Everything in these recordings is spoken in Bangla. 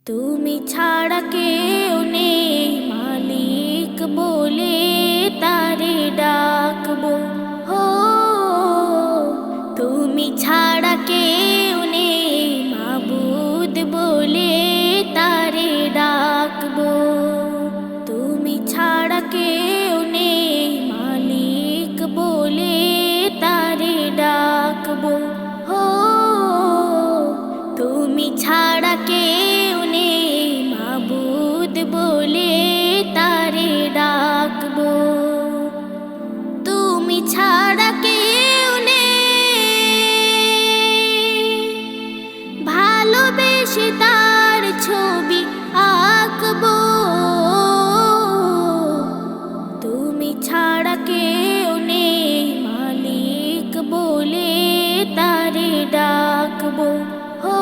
তুমি ছাড়া কেউ নেই মালিক বলে তারে ডাকবো। হো তুমি ছাড়া কেউ নেই মাবুদ বলে তারে ডাকবো। তুমি ছাড়া কেউ নেই মালিক বলে তারে ডাকবো। হো তুমি ছাড়া কেউ নেই মাবুদ বলে তারে ডাকবো। তুমি ছাড়া কেউ নেই ভালোবেসে তার ছবি আঁকবো। তুমি ছাড়া কেউ নেই মালিক বলে তারে ডাকবো। হো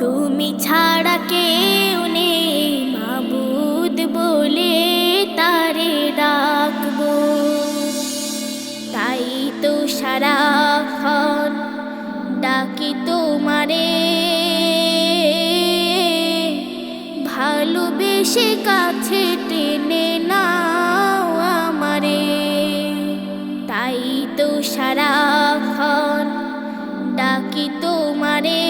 তুমি ছাড়া কেউ নেই মাবুদ বলে তারে ডাকবো। তাই তো সারাক্ষণ ডাকি তোমারে, ভালোবেসে কাছে টেনে নাও আমারে। তাই তো সারাক্ষণ ডাকি তোমারে,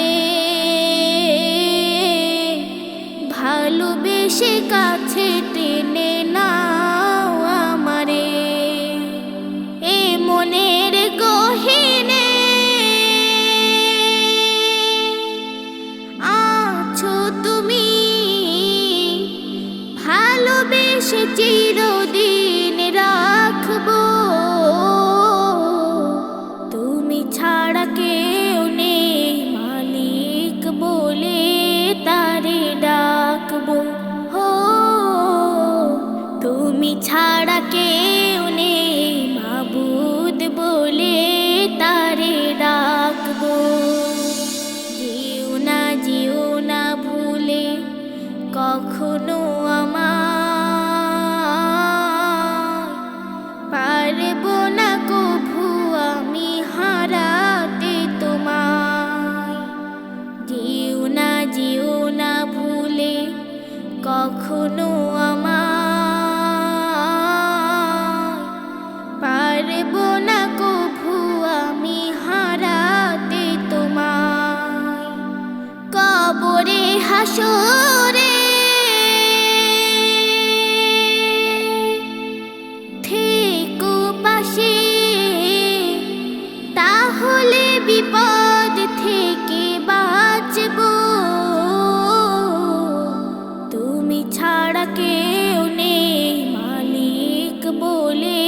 ভালোবেসে কাছে টেনে নাও আমারে। এ মনের গহীনে আছো তুমি, ভালোবেসে চিরদিন রাখবো। তুমি ছাড়া কেউ নেই মালিক বলে তারে ডাকবো। হো তুমি ছাড়া কেউ নেই মাবুদ বলে তারে ডাকবো। যেও না ভুলে কখনো আমায়, পারবো না কভু আমি হারাতে তোমায়। যেও না ভুলে কখনো আমায়, পারবো না কভু আমি হারাতে তোমায়। কবরে হাসরে থেকো পাশে, তাহলে বিপদ থেকে বাঁচবো। তুমি ছাড়া কেউ নেই মালিক বলে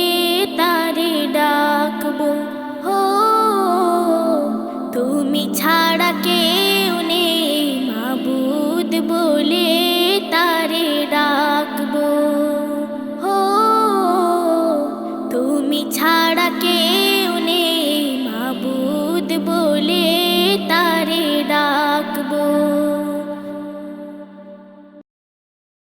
তারে ডাকবো। হো তুমি ছাড়া কেউ নেই মাবুদ বলে